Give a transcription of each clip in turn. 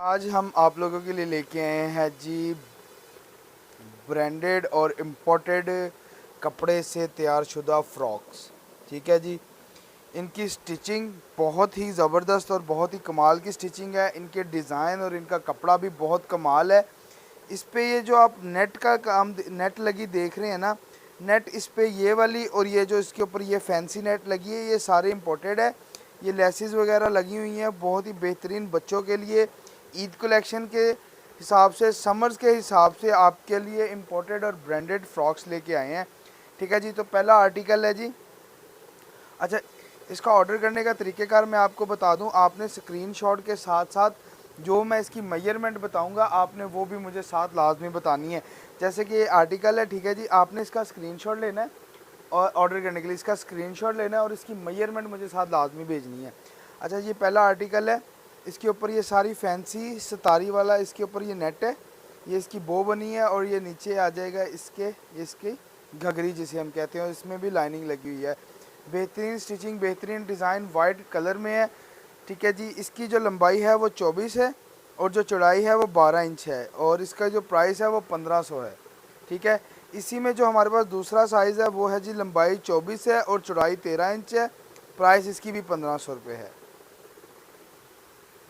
आज हम आप लोगों के लिए लेके आए हैं जी ब्रांडेड और इम्पोर्टेड कपड़े से तैयार शुदा फ्रॉक्स। ठीक है जी। इनकी स्टिचिंग बहुत ही ज़बरदस्त और बहुत ही कमाल की स्टिचिंग है। इनके डिज़ाइन और इनका कपड़ा भी बहुत कमाल है। इस पे ये जो आप नेट का काम नेट लगी देख रहे हैं ना, नेट इस पे ये वाली और ये जो इसके ऊपर ये फैंसी नेट लगी है, ये सारे इम्पोर्टेड है। ये लेसेस वगैरह लगी हुई हैं, बहुत ही बेहतरीन बच्चों के लिए ईद कलेक्शन के हिसाब से, समर्स के हिसाब से आपके लिए इम्पोर्टेड और ब्रांडेड फ्रॉक्स लेके आए हैं। ठीक है जी। तो पहला आर्टिकल है जी। अच्छा, इसका ऑर्डर करने का तरीक़ेकार मैं आपको बता दूं। आपने स्क्रीनशॉट के साथ साथ जो मैं इसकी मेजरमेंट बताऊंगा आपने वो भी मुझे साथ लाजमी बतानी है। जैसे कि ये आर्टिकल है, ठीक है जी, आपने इसका स्क्रीनशॉट लेना है और ऑर्डर करने के लिए इसका स्क्रीनशॉट लेना है और इसकी मेजरमेंट मुझे साथ लाजमी भेजनी है। अच्छा, ये पहला आर्टिकल है। इसके ऊपर ये सारी फैंसी सितारी वाला इसके ऊपर ये नेट है, ये इसकी बो बनी है और ये नीचे आ जाएगा इसकी घघरी जिसे हम कहते हैं, और इसमें भी लाइनिंग लगी हुई है। बेहतरीन स्टिचिंग, बेहतरीन डिज़ाइन, वाइट कलर में है। ठीक है जी। इसकी जो लंबाई है वो 24 है और जो चौड़ाई है वो 12 इंच है और इसका जो प्राइस है वो 1500 है। ठीक है। इसी में जो हमारे पास दूसरा साइज़ है वो है जी, लंबाई 24 है और चौड़ाई 13 इंच है। प्राइस इसकी भी 1500 रुपये है।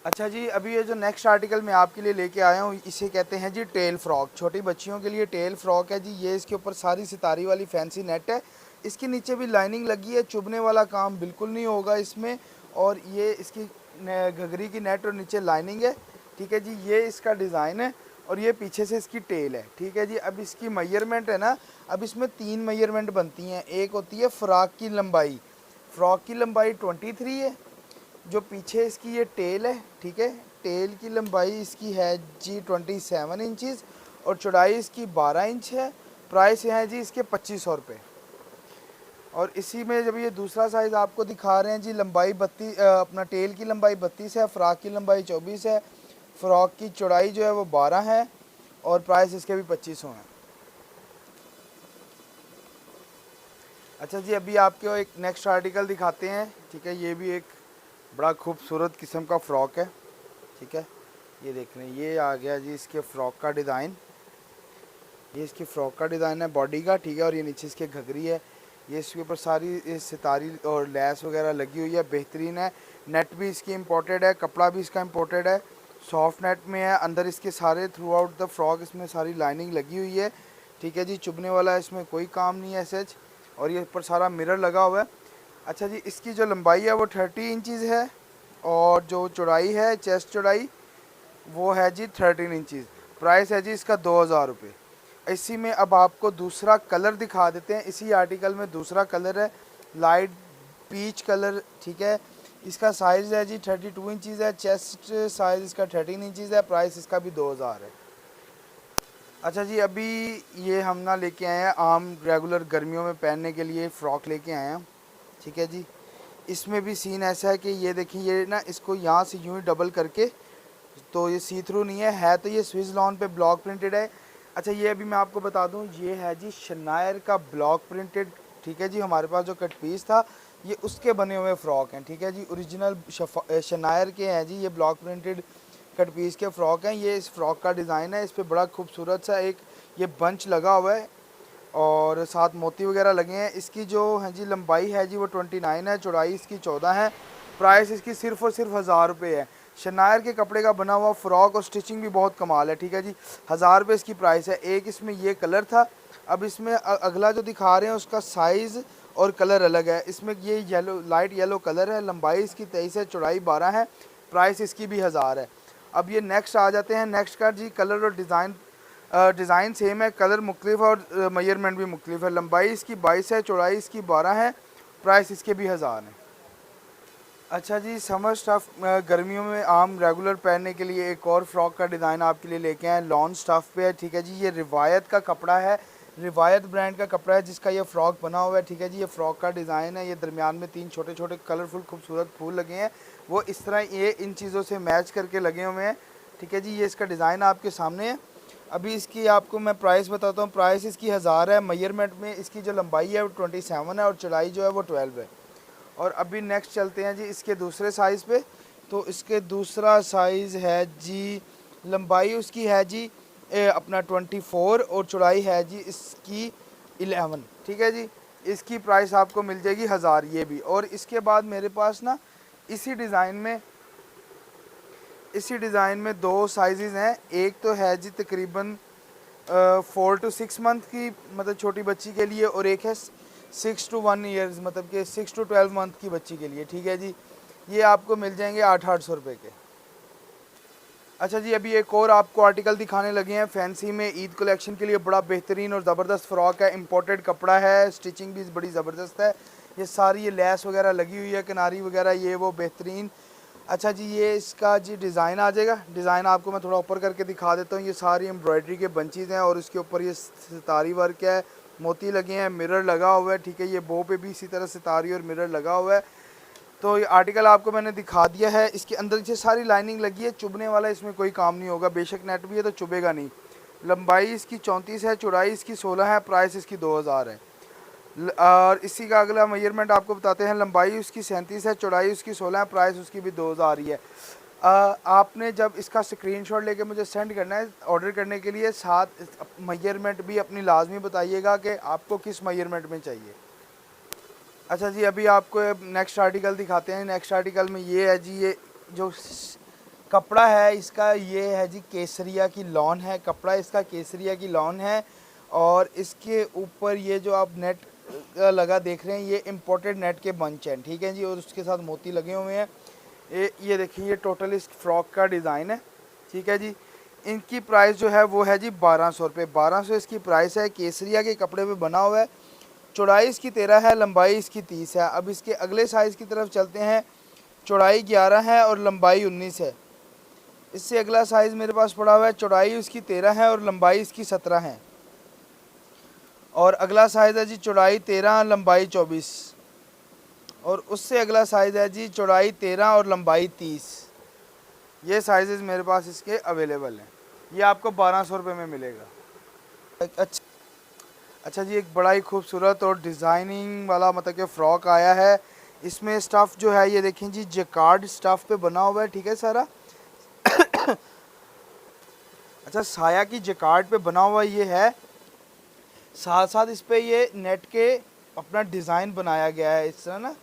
अच्छा जी, अभी ये जो नेक्स्ट आर्टिकल मैं आपके लिए लेके आया हूँ इसे कहते हैं जी टेल फ्रॉक। छोटी बच्चियों के लिए टेल फ्रॉक है जी। ये इसके ऊपर सारी सितारी वाली फैंसी नेट है, इसके नीचे भी लाइनिंग लगी है, चुभने वाला काम बिल्कुल नहीं होगा इसमें। और ये इसकी घघरी की नेट और नीचे लाइनिंग है। ठीक है जी। ये इसका डिज़ाइन है और ये पीछे से इसकी टेल है। ठीक है जी। अब इसकी मेजरमेंट है ना, अब इसमें 3 मेजरमेंट बनती हैं। एक होती है फ़्रॉक की लंबाई, फ़्रॉक की लंबाई 23 है। जो पीछे इसकी ये टेल है, ठीक है, टेल की लंबाई इसकी है जी 27 इंचज़ और चौड़ाई इसकी 12 इंच है। प्राइस है जी इसके 2500 रुपये। और इसी में जब ये दूसरा साइज़ आपको दिखा रहे हैं जी, लंबाई 32, अपना टेल की लंबाई 32 है, फ़्रॉक की लंबाई 24 है, फ़्रॉक की चौड़ाई जो है वो 12 है और प्राइस इसके भी 2500 है। अच्छा जी, अभी आपको एक नेक्स्ट आर्टिकल दिखाते हैं। ठीक है, ये भी एक बड़ा खूबसूरत किस्म का फ़्रॉक है। ठीक है, ये देख रहे हैं, ये आ गया जी इसके फ़्रॉक का डिज़ाइन। ये इसकी फ़्रॉक का डिज़ाइन है बॉडी का। ठीक है, और ये नीचे इसके घघरी है। ये इसके ऊपर सारी सितारी और लैस वगैरह लगी हुई है, बेहतरीन है। नेट भी इसकी इम्पोर्टेड है, कपड़ा भी इसका इम्पोर्टेड है, सॉफ्ट नेट में है। अंदर इसके सारे थ्रू आउट द फ्रॉक इसमें सारी लाइनिंग लगी हुई है। ठीक है जी। चुभने वाला इसमें कोई काम नहीं है सच। और ये ऊपर सारा मिरर लगा हुआ है। अच्छा जी, इसकी जो लंबाई है वो 30 इंचज़ है और जो चौड़ाई है, चेस्ट चौड़ाई, वो है जी 13 इंचज़। प्राइस है जी इसका 2000 रुपये। इसी में अब आपको दूसरा कलर दिखा देते हैं। इसी आर्टिकल में दूसरा कलर है लाइट पीच कलर। ठीक है, इसका साइज़ है जी 32 इंचज़ है, चेस्ट साइज़ इसका 13 इंचज़ है। प्राइस इसका भी 2000 है। अच्छा जी, अभी ये हम ना लेके आए हैं आम रेगुलर गर्मियों में पहनने के लिए फ़्रॉक लेके आए हैं। ठीक है जी। इसमें भी सीन ऐसा है कि ये देखिए, ये ना इसको यहाँ से यूँ ही डबल करके, तो ये सी थ्रू नहीं है तो ये स्विस लॉन पे ब्लॉक प्रिंटेड है। अच्छा, ये अभी मैं आपको बता दूं, ये है जी शनायर का ब्लॉक प्रिंटेड। ठीक है जी। हमारे पास जो कट पीस था ये उसके बने हुए फ़्रॉक हैं। ठीक है जी, ओरिजिनल शनायर के हैं जी, ये ब्लॉक प्रिंटेड कट पीस के फ़्रॉक हैं। ये इस फ़्रॉक का डिज़ाइन है, इस पर बड़ा खूबसूरत सा एक ये बंच लगा हुआ है और साथ मोती वगैरह लगे हैं। इसकी जो है जी लंबाई है जी वो 29 है, चौड़ाई इसकी 14 है। प्राइस इसकी सिर्फ़ और सिर्फ 1000 रुपये है। शनायर के कपड़े का बना हुआ फ़्रॉक और स्टिचिंग भी बहुत कमाल है। ठीक है जी। 1000 रुपये इसकी प्राइस है। एक इसमें ये कलर था, अब इसमें अगला जो दिखा रहे हैं उसका साइज़ और कलर अलग है। इसमें ये येलो, लाइट येलो कलर है, लंबाई इसकी 23 है, चौड़ाई 12 है। प्राइस इसकी भी 1000 है। अब ये नेक्स्ट आ जाते हैं। नेक्स्ट का जी कलर और डिज़ाइन सेम है, कलर मुख्तलिफ और मेजरमेंट भी मुख्तलिफ है। लंबाई इसकी 22 है, चौड़ाई इसकी 12 है। प्राइस इसके भी 1000 है। अच्छा जी, समर स्टफ़ गर्मियों में आम रेगुलर पहनने के लिए एक और फ़्रॉक का डिज़ाइन आपके लिए लेके आए हैं, लॉन स्टफ़ पे है। ठीक है जी। ये रिवायत का कपड़ा है, रिवायत ब्रांड का कपड़ा है जिसका ये फ़्रॉक बना हुआ है। ठीक है जी। ये फ़्रॉक का डिज़ाइन है, ये दरमियान में 3 छोटे छोटे कलरफुल खूबसूरत फूल लगे हैं, वो इस तरह ये इन चीज़ों से मैच करके लगे हुए हैं। ठीक है जी। ये इसका डिज़ाइन आपके सामने है। अभी इसकी आपको मैं प्राइस बताता हूँ। प्राइस इसकी 1000 है। मेजरमेंट में इसकी जो लंबाई है वो 27 है और चौड़ाई जो है वो 12 है। और अभी नेक्स्ट चलते हैं जी इसके दूसरे साइज़ पे। तो इसके दूसरा साइज़ है जी, लंबाई उसकी है जी अपना 24 और चौड़ाई है जी इसकी 11। ठीक है जी, इसकी प्राइस आपको मिल जाएगी 1000 ये भी। और इसके बाद मेरे पास ना इसी डिज़ाइन में दो साइज़ हैं। एक तो है जी तकरीबन 4 to 6 मंथ की मतलब छोटी बच्ची के लिए, और एक है 6 to 1 ईयर्स मतलब कि 6 to 12 मंथ की बच्ची के लिए। ठीक है जी, ये आपको मिल जाएंगे 800 रुपये के। अच्छा जी, अभी एक और आपको आर्टिकल दिखाने लगे हैं फैंसी में ईद कलेक्शन के लिए। बड़ा बेहतरीन और ज़बरदस्त फ़्रॉक है, इम्पोर्टेड कपड़ा है, स्टिचिंग भी बड़ी ज़बरदस्त है। ये सारी ये लेस वगैरह लगी हुई है, किनारी वगैरह ये वो बेहतरीन। अच्छा जी, ये इसका जी डिज़ाइन आ जाएगा। डिज़ाइन आपको मैं थोड़ा ऊपर करके दिखा देता हूँ। ये सारी एम्ब्रॉयडरी के बंचेज़ हैं और इसके ऊपर ये सितारी वर्क है, मोती लगे हैं, मिरर लगा हुआ है। ठीक है, ये बो पे भी इसी तरह सितारी और मिरर लगा हुआ है। तो ये आर्टिकल आपको मैंने दिखा दिया है। इसके अंदर से सारी लाइनिंग लगी है, चुभने वाला इसमें कोई काम नहीं होगा। बेशक नेट भी है तो चुभेगा नहीं। लंबाई इसकी 34 है, चौड़ाई इसकी 16 है, प्राइस इसकी 2000 है। और इसी का अगला मेजरमेंट आपको बताते हैं। लंबाई उसकी 37 है, चौड़ाई उसकी 16 है, प्राइस उसकी भी 2000 ही है। आपने जब इसका स्क्रीनशॉट लेके मुझे सेंड करना है ऑर्डर करने के लिए, साथ मेजरमेंट भी अपनी लाजमी बताइएगा कि आपको किस मेजरमेंट में चाहिए। अच्छा जी, अभी आपको नेक्स्ट आर्टिकल दिखाते हैं। नेक्स्ट आर्टिकल में ये है जी, ये जो कपड़ा है इसका ये है जी केसरिया की लॉन है। कपड़ा इसका केसरिया की लॉन है और इसके ऊपर ये जो आप नेट लगा देख रहे हैं ये इम्पोर्टेड नेट के बंच हैं। ठीक है जी, और उसके साथ मोती लगे हुए हैं। ये देखिए, ये टोटल इस फ्रॉक का डिज़ाइन है। ठीक है जी, इनकी प्राइस जो है वो है जी 1200 रुपये। 1200 इसकी प्राइस है। केसरिया के कपड़े पे बना हुआ है। चौड़ाई इसकी 13 है, लंबाई इसकी 30 है। अब इसके अगले साइज़ की तरफ चलते हैं। चौड़ाई 11 है और लंबाई 19 है। इससे अगला साइज़ मेरे पास पड़ा हुआ है। चौड़ाई इसकी 13 है और लंबाई इसकी 17 है। और अगला साइज़ है जी चौड़ाई 13, लंबाई 24। और उससे अगला साइज़ है जी चौड़ाई 13 और लंबाई 30। ये साइज़ मेरे पास इसके अवेलेबल हैं। ये आपको 1200 रुपये में मिलेगा। अच्छा जी, एक बड़ा ही खूबसूरत और डिज़ाइनिंग वाला मतलब कि फ़्रॉक आया है। इसमें स्टफ़ जो है ये देखें जी, जैकार्ड स्टफ़ पे बना हुआ है। ठीक है सारा अच्छा, साया की जैकार्ड पे बना हुआ ये है। साथ साथ इस पे ये नेट के अपना डिज़ाइन बनाया गया है। इस तरह ना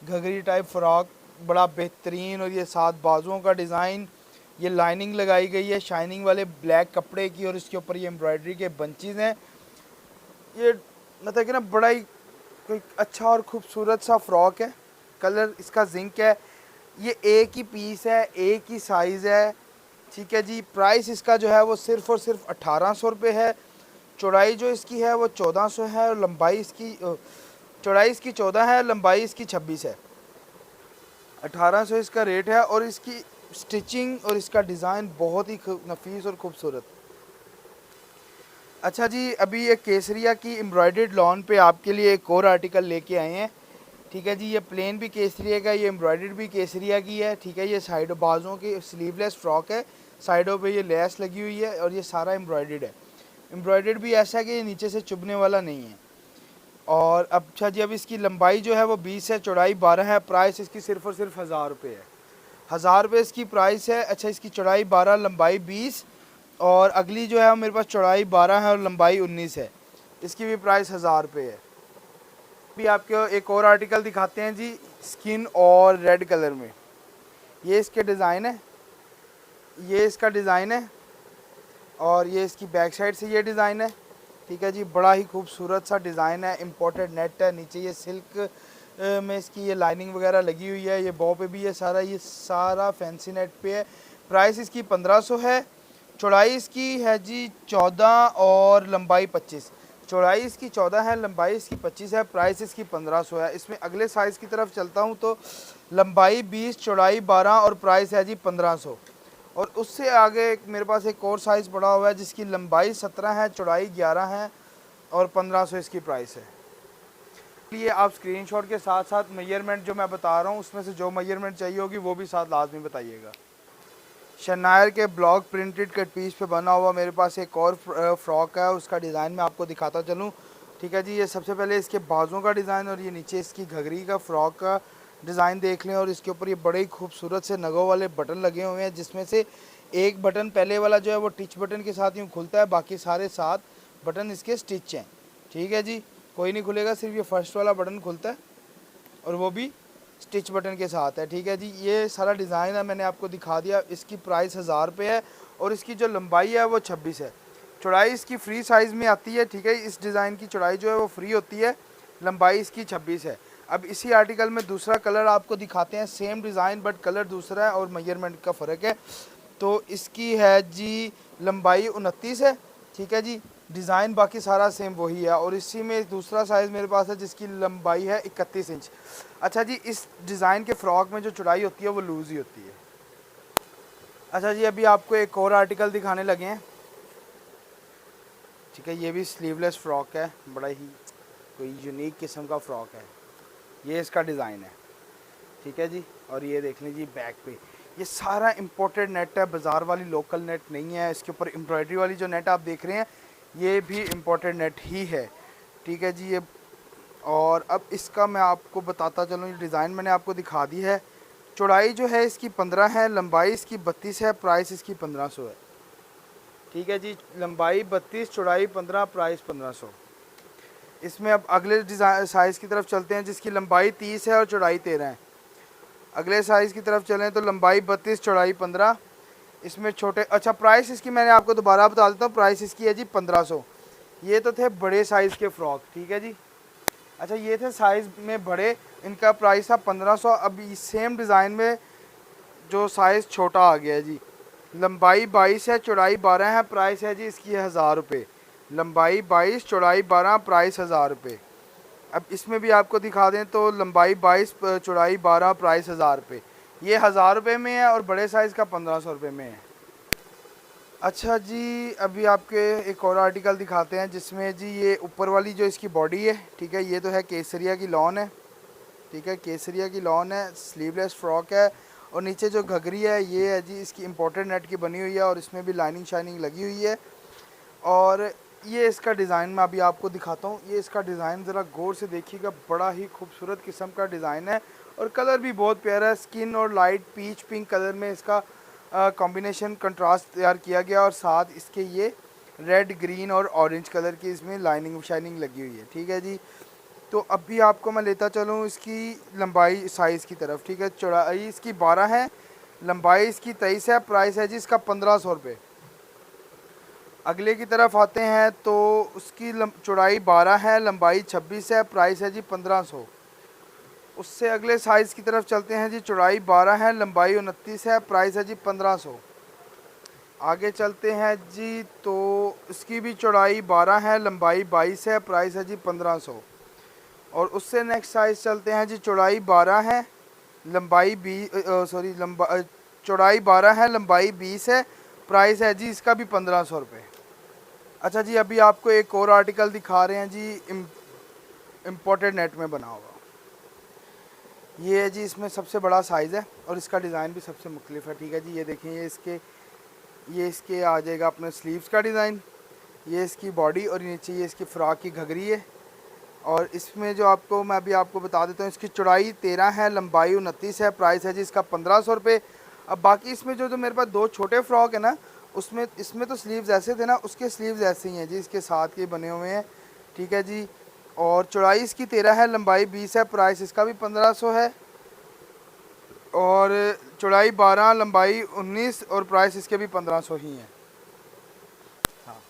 घघरी टाइप फ़्रॉक, बड़ा बेहतरीन। और ये साथ बाजुओं का डिज़ाइन, ये लाइनिंग लगाई गई है शाइनिंग वाले ब्लैक कपड़े की, और इसके ऊपर ये एम्ब्रॉयडरी के बंचेज़ हैं। ये मतलब कि ना बड़ा ही कोई अच्छा और ख़ूबसूरत सा फ़्रॉक है। कलर इसका जिंक है। ये एक ही पीस है, एक ही साइज़ है। ठीक है जी, प्राइस इसका जो है वो सिर्फ़ और सिर्फ 1800 रुपये है। चौड़ाई जो इसकी है वो 1400 है और लंबाई इसकी चौड़ाई इसकी 14 है, लंबाई इसकी 26 है। 1800 इसका रेट है। और इसकी स्टिचिंग और इसका डिज़ाइन बहुत ही नफीस और ख़ूबसूरत। अच्छा जी, अभी ये केसरिया की एम्ब्रॉयडर्ड लॉन पे आपके लिए एक और आर्टिकल लेके आए हैं। ठीक है जी, ये प्लेन भी केसरिया का, ये एम्ब्रॉयडर्ड भी केसरिया की है। ठीक है, ये साइड बाजुओं की स्लीवलेस फ्रॉक है। साइडों पे ये लेस लगी हुई है और ये सारा एम्ब्रॉयडर्ड है। एम्ब्रॉयडर्ड भी ऐसा है कि ये नीचे से चुभने वाला नहीं है। और अच्छा जी, अब इसकी लंबाई जो है वो 20 है, चौड़ाई 12 है, प्राइस इसकी सिर्फ़ और सिर्फ 1000 रुपये है। 1000 रुपये इसकी प्राइस है। अच्छा, इसकी चौड़ाई 12, लंबाई 20, और अगली जो है मेरे पास चौड़ाई 12 है और लंबाई 19 है। इसकी भी प्राइस 1000 रुपये है। अभी आपको एक और आर्टिकल दिखाते हैं जी, स्किन और रेड कलर में। ये इसके डिज़ाइन है, ये इसका डिज़ाइन है, और ये इसकी बैक साइड से ये डिज़ाइन है। ठीक है जी, बड़ा ही खूबसूरत सा डिज़ाइन है। इम्पोर्टेड नेट है, नीचे ये सिल्क में इसकी ये लाइनिंग वगैरह लगी हुई है। ये बॉ पे भी ये सारा फैंसी नेट पे है। प्राइस इसकी 1500 है। चौड़ाई इसकी है जी 14 और लंबाई 25। चौड़ाई इसकी 14 है, लंबाई इसकी 25 है, प्राइस इसकी 1500 है। इसमें अगले साइज़ की तरफ चलता हूँ तो लंबाई 20, चौड़ाई 12 और प्राइस है जी 1500। और उससे आगे मेरे पास एक और साइज़ पड़ा हुआ है जिसकी लंबाई 17 है, चौड़ाई 11 है और 1500 इसकी प्राइस है। इसलिए आप स्क्रीनशॉट के साथ साथ मेजरमेंट जो मैं बता रहा हूँ उसमें से जो मेजरमेंट चाहिए होगी वो भी साथ लाजमी बताइएगा। शनायर के ब्लॉक प्रिंटेड कट पीस पे बना हुआ मेरे पास एक और फ्रॉक है, उसका डिज़ाइन मैं आपको दिखाता चलूँ। ठीक है जी, ये सबसे पहले इसके बाजुओं का डिज़ाइन और ये नीचे इसकी घघरी का फ्रॉक का डिज़ाइन देख लें। और इसके ऊपर ये बड़े ही खूबसूरत से नगों वाले बटन लगे हुए हैं, जिसमें से एक बटन पहले वाला जो है वो टिच बटन के साथ यूँ खुलता है, बाकी सारे 7 बटन इसके स्टिच हैं। ठीक है जी, कोई नहीं खुलेगा, सिर्फ ये फर्स्ट वाला बटन खुलता है और वो भी स्टिच बटन के साथ है। ठीक है जी, ये सारा डिज़ाइन है, मैंने आपको दिखा दिया। इसकी प्राइस 1000 रुपये है और इसकी जो लंबाई है वो 26 है। चौड़ाई इसकी फ्री साइज़ में आती है। ठीक है, इस डिज़ाइन की चौड़ाई जो है वो फ्री होती है, लंबाई इसकी 26 है। अब इसी आर्टिकल में दूसरा कलर आपको दिखाते हैं, सेम डिज़ाइन बट कलर दूसरा है और मेजरमेंट का फ़र्क है। तो इसकी है जी लंबाई 29 है। ठीक है जी, डिज़ाइन बाकी सारा सेम वही है। और इसी में दूसरा साइज़ मेरे पास है जिसकी लंबाई है 31 इंच। अच्छा जी, इस डिज़ाइन के फ़्रॉक में जो चौड़ाई होती है वो लूज़ ही होती है। अच्छा जी, अभी आपको एक और आर्टिकल दिखाने लगे हैं। ठीक है, ये भी स्लीवलेस फ़्रॉक है, बड़ा ही कोई यूनिक किस्म का फ़्रॉक है। ये इसका डिज़ाइन है। ठीक है जी, और ये देख लीजिए बैक पे ये सारा इम्पोर्टेड नेट है, बाज़ार वाली लोकल नेट नहीं है। इसके ऊपर एम्ब्रॉयडरी वाली जो नेट आप देख रहे हैं ये भी इम्पोर्टेड नेट ही है। ठीक है जी, ये और अब इसका मैं आपको बताता चलूँ, ये डिज़ाइन मैंने आपको दिखा दी है। चौड़ाई जो है इसकी 15 है, लंबाई इसकी 32 है, प्राइस इसकी 1500 है। ठीक है जी, लंबाई 32, चौड़ाई 15, प्राइस 1500। इसमें अब अगले डिज़ाइन साइज़ की तरफ चलते हैं जिसकी लंबाई 30 है और चौड़ाई 13 है। अगले साइज़ की तरफ चलें तो लंबाई 32, चौड़ाई 15। इसमें छोटे, अच्छा प्राइस इसकी मैंने आपको दोबारा बता देता हूँ, प्राइस इसकी है जी 1500। ये तो थे बड़े साइज़ के फ़्रॉक। ठीक है जी, अच्छा ये थे साइज़ में बड़े, इनका प्राइस था 1500। अब सेम डिज़ाइन में जो साइज़ छोटा आ गया है जी, लंबाई 22 है, चौड़ाई 12 है, प्राइस है जी इसकी 1000 रुपये। लंबाई 22, चौड़ाई 12, प्राइस 1000 रुपये। अब इसमें भी आपको दिखा दें तो लंबाई 22, चौड़ाई 12, प्राइस 1000 रुपये। ये 1000 रुपये में है और बड़े साइज़ का 1500 रुपये में है। अच्छा जी, अभी आपके एक और आर्टिकल दिखाते हैं जिसमें जी ये ऊपर वाली जो इसकी बॉडी है, ठीक है, ये तो है केसरिया की लॉन है। ठीक है, केसरिया की लॉन है, स्लीवलेस फ्रॉक है। और नीचे जो घघरी है ये है जी इसकी इम्पोर्टेड नेट की बनी हुई है और इसमें भी लाइनिंग शाइनिंग लगी हुई है। और ये इसका डिज़ाइन मैं अभी आपको दिखाता हूँ। ये इसका डिज़ाइन ज़रा गौर से देखिएगा, बड़ा ही खूबसूरत किस्म का डिज़ाइन है और कलर भी बहुत प्यारा है। स्किन और लाइट पीच पिंक कलर में इसका कॉम्बिनेशन कंट्रास्ट तैयार किया गया और साथ इसके ये रेड ग्रीन और ऑरेंज कलर की इसमें लाइनिंग शाइनिंग लगी हुई है। ठीक है जी, तो अभी आपको मैं लेता चलूँ इसकी लंबाई साइज़ की तरफ। ठीक है, चौड़ाई इसकी 12 है, लंबाई इसकी 23 है, प्राइस है जी इसका 1500 रुपये। अगले की तरफ आते हैं तो उसकी चौड़ाई 12 है, लंबाई 26 है, प्राइस है जी 1500। उससे अगले साइज़ की तरफ चलते हैं जी, चौड़ाई 12 है, लंबाई 29 है, प्राइस है जी 1500। आगे चलते हैं जी तो इसकी भी चौड़ाई 12 है, लंबाई 22 है, प्राइस है जी 1500। और उससे नेक्स्ट साइज़ चलते हैं जी, चौड़ाई 12 है, लंबाई चौड़ाई 12 है, लंबाई 20 है, प्राइस है जी इसका भी 1500 रुपये। अच्छा जी, अभी आपको एक और आर्टिकल दिखा रहे हैं जी, इम्पोर्टेड नेट में बना हुआ। ये है जी, इसमें सबसे बड़ा साइज़ है और इसका डिज़ाइन भी सबसे मुख्तलिफ है। ठीक है जी, ये देखें, ये इसके आ जाएगा अपने स्लीव्स का डिज़ाइन, ये इसकी बॉडी और नीचे ये इसकी फ़्रॉक की घघरी है। और इसमें जो आपको मैं अभी आपको बता देता हूँ, इसकी चौड़ाई 13 है, लंबाई 29 है, प्राइस है जी इसका 1500 रुपये। अब बाकी इसमें जो मेरे पास 2 छोटे फ्रॉक है ना, उसमें इसमें तो स्लीव्स ऐसे थे ना, उसके स्लीव्स ऐसे ही हैं जी, इसके साथ के बने हुए हैं। ठीक है जी, और चौड़ाई इसकी 13 है, लंबाई 20 है, प्राइस इसका भी 1500 है। और चौड़ाई 12, लंबाई 19 और प्राइस इसके भी 1500 ही है। हाँ,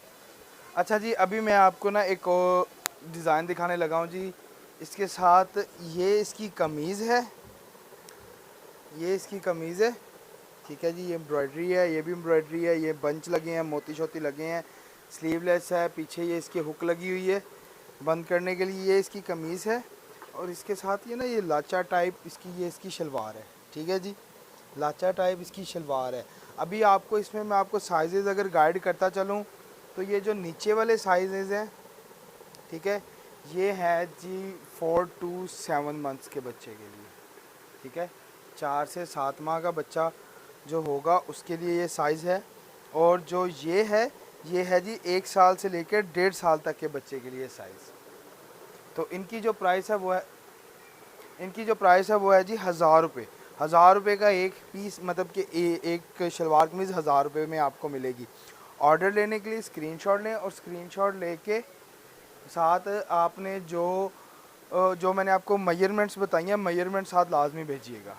अच्छा जी, अभी मैं आपको ना एक और डिज़ाइन दिखाने लगा हूँ जी। इसके साथ ये इसकी कमीज़ है, ये इसकी कमीज़ है। ठीक है जी, ये एम्ब्रॉयडरी है, ये भी एम्ब्रॉयडरी है, ये बंच लगे हैं, मोती शोती लगे हैं, स्लीवलेस है, पीछे ये इसकी हुक लगी हुई है बंद करने के लिए। ये इसकी कमीज़ है और इसके साथ ये ना ये लाचा टाइप इसकी ये इसकी शलवार है। ठीक है जी, लाचा टाइप इसकी शलवार है। अभी आपको इसमें मैं आपको साइज़ अगर गाइड करता चलूँ तो ये जो नीचे वाले साइज़ हैं, ठीक है, ये है जी 4 to 7 मंथ्स के बच्चे के लिए। ठीक है, 4 से 7 माह का बच्चा जो होगा उसके लिए ये साइज़ है। और जो ये है जी 1 साल से लेकर 1.5 साल तक के बच्चे के लिए साइज़। तो इनकी जो प्राइस है वो है इनकी जो प्राइस है वो है जी 1000 रुपये। 1000 रुपये का एक पीस, मतलब कि एक शलवार कमीज़ 1000 रुपये में आपको मिलेगी। ऑर्डर लेने के लिए स्क्रीनशॉट लें और स्क्रीनशॉट लेके साथ आपने जो मैंने आपको मेजरमेंट्स बताई हैं, मेजरमेंट साथ लाजमी भेजिएगा।